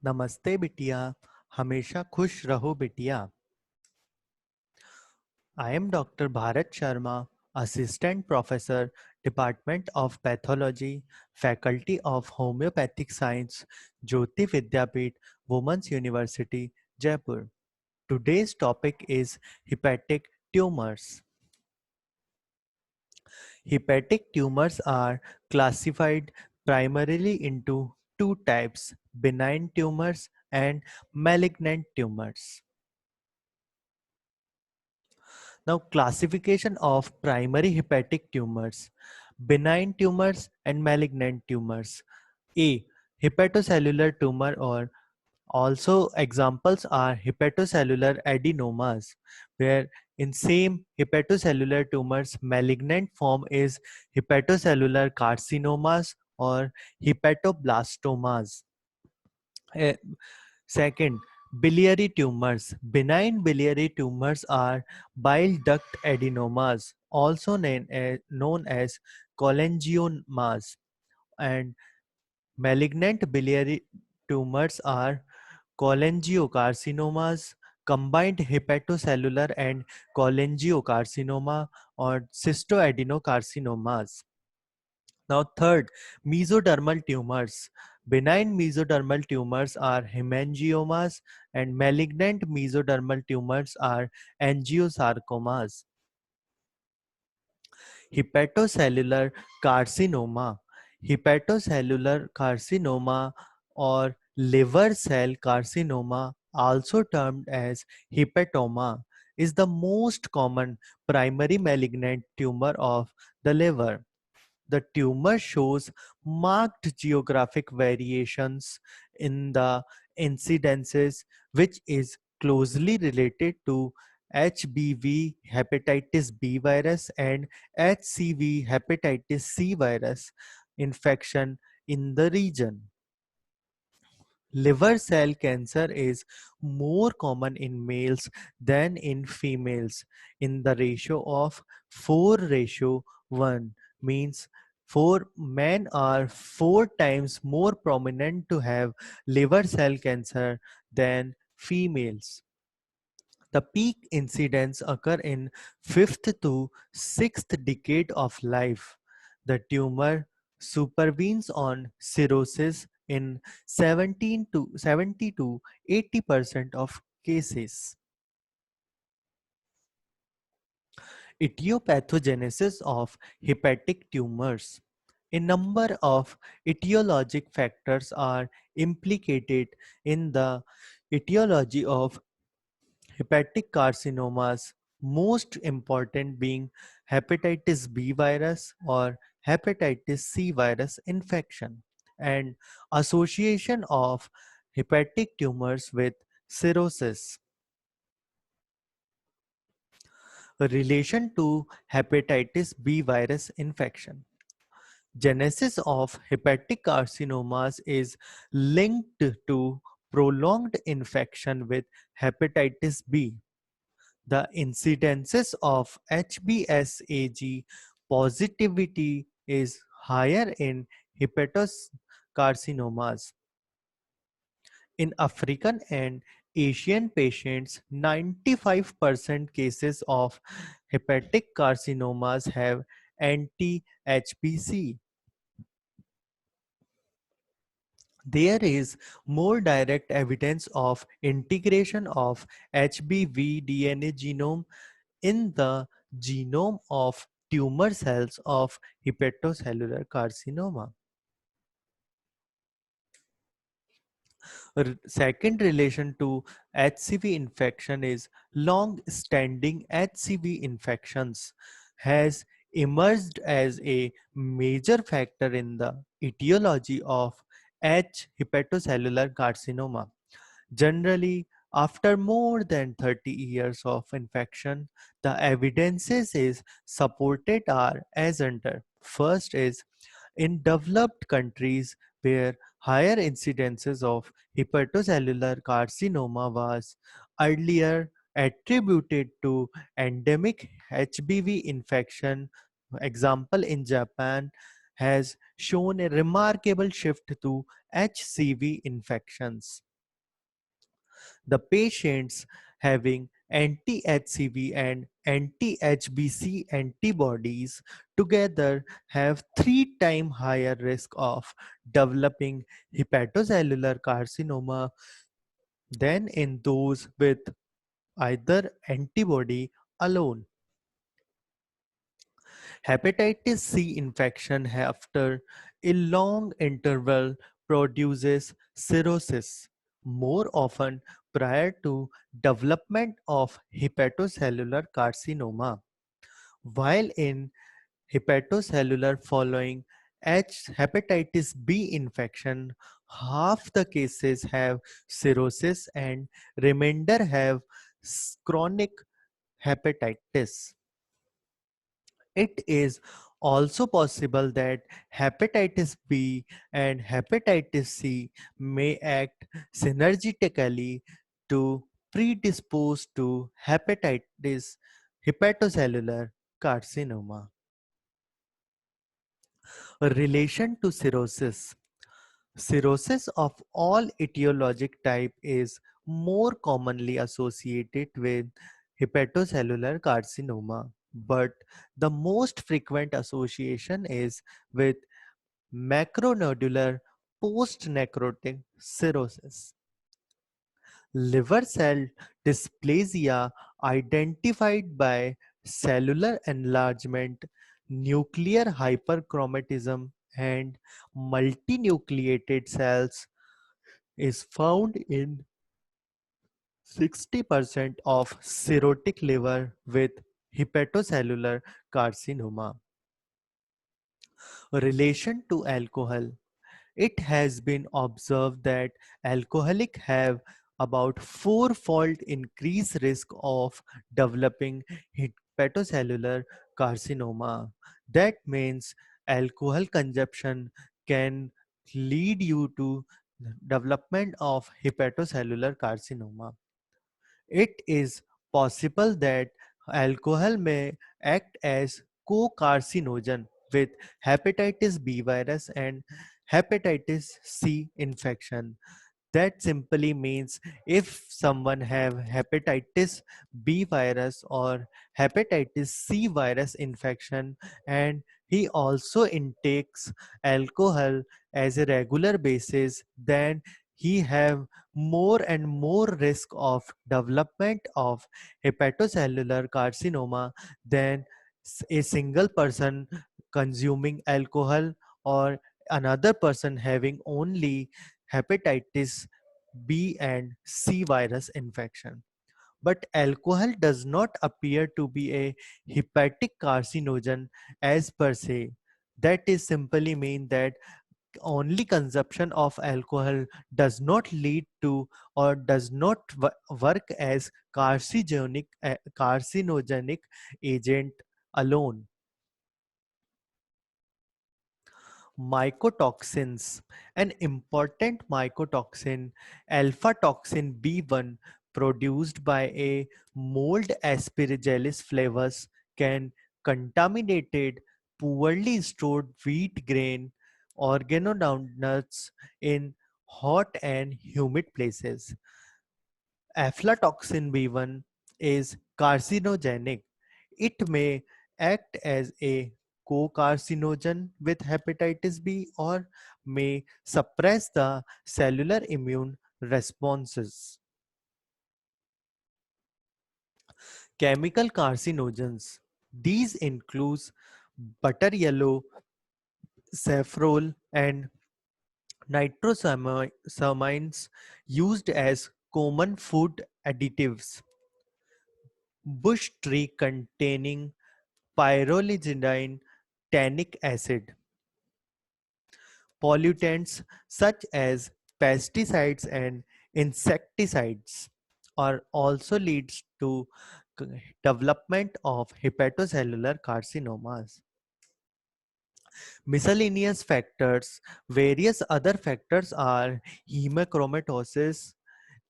नमस्ते बिटिया, हमेशा खुश रहो बिटिया। I am Dr. Bharat Sharma, Assistant Professor, Department of Pathology, Faculty of Homeopathic Science, Jyoti Vidyapeeth, Women's University, Jaipur. Today's topic is hepatic tumors. Hepatic tumors are classified primarily into two types: benign tumors and malignant tumors. Now, classification of primary hepatic tumors: benign tumors and malignant tumors. A. Hepatocellular tumor, or also examples are hepatocellular adenomas, where in same hepatocellular tumors, malignant form is hepatocellular carcinomas or hepatoblastomas. Eh, Second, biliary tumors. Benign biliary tumors are bile duct adenomas, also known as cholangiomas, and malignant biliary tumors are cholangiocarcinomas, combined hepatocellular and cholangiocarcinoma, or cystoadenocarcinomas. Now, third, mesodermal tumors. Benign mesodermal tumors are hemangiomas, and malignant mesodermal tumors are angiosarcomas. Hepatocellular carcinoma. Hepatocellular carcinoma or liver cell carcinoma, also termed as hepatoma, is the most common primary malignant tumor of the liver. The tumor shows marked geographic variations in the incidences, which is closely related to HBV hepatitis B virus and HCV hepatitis C virus infection in the region. Liver cell cancer is more common in males than in females in the ratio of 4:1, means 4 men are 4 times more prominent to have liver cell cancer than females. The peak incidence occur in 5th to 6th decade of life. The tumor supervenes on cirrhosis in 17 to 70 to 80% of cases. Etiopathogenesis of hepatic tumors. A number of etiologic factors are implicated in the etiology of hepatic carcinomas, most important being hepatitis B virus or hepatitis C virus infection, and association of hepatic tumors with cirrhosis. Relation to hepatitis B virus infection. Genesis of hepatic carcinomas is linked to prolonged infection with hepatitis B. The incidences of HBsAg positivity is higher in hepatocarcinomas. In African and Asian patients, 95% cases of hepatic carcinomas have anti-HBC. There is more direct evidence of integration of HBV DNA genome in the genome of tumor cells of hepatocellular carcinoma. Second relation to HCV infection is long-standing HCV infections has emerged as a major factor in the etiology of H hepatocellular carcinoma. Generally, after more than 30 years of infection, the evidences is supported are as under. First is in developed countries where higher incidences of hepatocellular carcinoma was earlier attributed to endemic HBV infection. Example in Japan has shown a remarkable shift to HCV infections. The patients having anti-HCV and anti-HBC antibodies together have 3 times higher risk of developing hepatocellular carcinoma than in those with either antibody alone. Hepatitis C infection after a long interval produces cirrhosis more often prior to development of hepatocellular carcinoma, while in hepatocellular following hepatitis B infection, half the cases have cirrhosis and remainder have chronic hepatitis. It is also possible that hepatitis B and hepatitis C may act synergistically to predispose to hepatocellular carcinoma. Relation to cirrhosis. Cirrhosis of all etiologic type is more commonly associated with hepatocellular carcinoma, but the most frequent association is with macronodular post-necrotic cirrhosis. Liver cell dysplasia identified by cellular enlargement, nuclear hyperchromatism, and multinucleated cells is found in 60% of cirrhotic liver with hepatocellular carcinoma. Relation to alcohol. It has been observed that alcoholics have about four-fold increased risk of developing hepatocellular carcinoma. That means alcohol consumption can lead you to development of hepatocellular carcinoma. It is possible that alcohol may act as co-carcinogen with hepatitis B virus and hepatitis C infection. That simply means if someone have hepatitis B virus or hepatitis C virus infection and he also intakes alcohol as a regular basis, then he have more and more risk of development of hepatocellular carcinoma than a single person consuming alcohol or another person having only hepatitis B and C virus infection. But alcohol does not appear to be a hepatic carcinogen as per se. That is simply mean that only consumption of alcohol does not lead to or does not work as carcinogenic agent alone. Mycotoxins. An important mycotoxin, alpha toxin B1, produced by a mold Aspergillus flavus, can contaminated poorly stored wheat grain organoducts in hot and humid places. Aflatoxin B1 is carcinogenic. It may act as a co-carcinogen with hepatitis B or may suppress the cellular immune responses. Chemical carcinogens. These include butter yellow, saffrole, and nitrosamines used as common food additives. Bush tree containing pyrrolidine tannic acid. Pollutants such as pesticides and insecticides are also leads to development of hepatocellular carcinomas. Miscellaneous factors. Various other factors are hemochromatosis,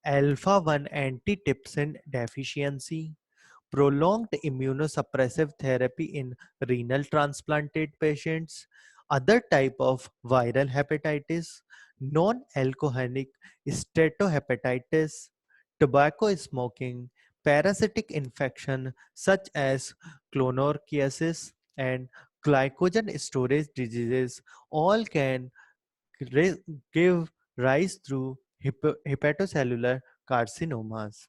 alpha-1 antitrypsin deficiency, prolonged immunosuppressive therapy in renal transplanted patients, other type of viral hepatitis, non-alcoholic steatohepatitis, tobacco smoking, parasitic infection such as clonorchiasis, and glycogen storage diseases all can ri- give rise through hepatocellular carcinomas.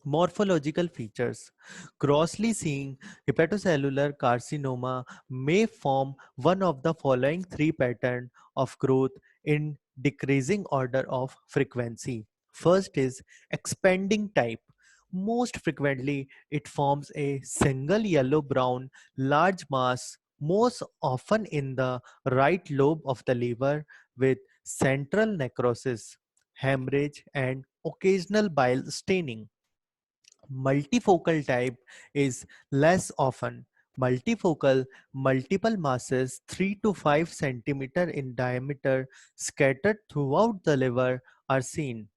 Morphological features. Grossly seeing hepatocellular carcinoma may form one of the following three patterns of growth in decreasing order of frequency. First is expanding type. Most frequently, it forms a single yellow-brown large mass, most often in the right lobe of the liver, with central necrosis, hemorrhage, and occasional bile staining. Multifocal type is less often. Multifocal, multiple masses 3 to 5 centimeter in diameter scattered throughout the liver are seen.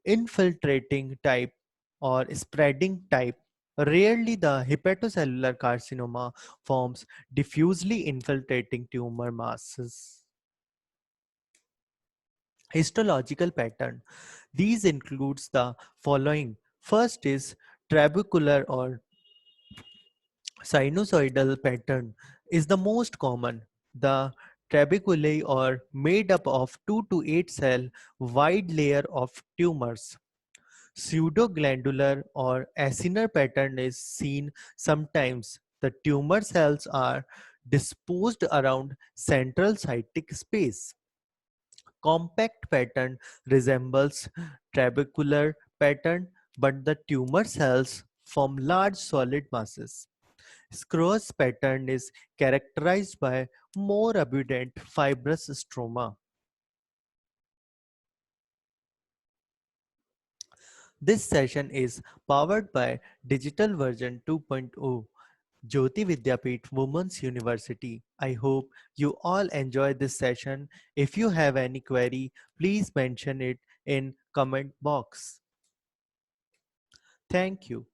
Infiltrating type or spreading type. Rarely the hepatocellular carcinoma forms diffusely infiltrating tumor masses. Histological pattern. These includes the following. First is trabecular or sinusoidal pattern is the most common. The trabeculae are made up of 2 to 8 cell wide layer of tumors. Pseudoglandular or acinar pattern is seen sometimes. The tumor cells are disposed around central cytic space. Compact pattern resembles trabecular pattern, but the tumor cells form large solid masses. Screw's pattern is characterized by more abundant fibrous stroma. This session is powered by Digital Version 2.0, Jyoti Vidyapeeth Women's University. I hope you all enjoyed this session. If you have any query, please mention it in comment box. Thank you.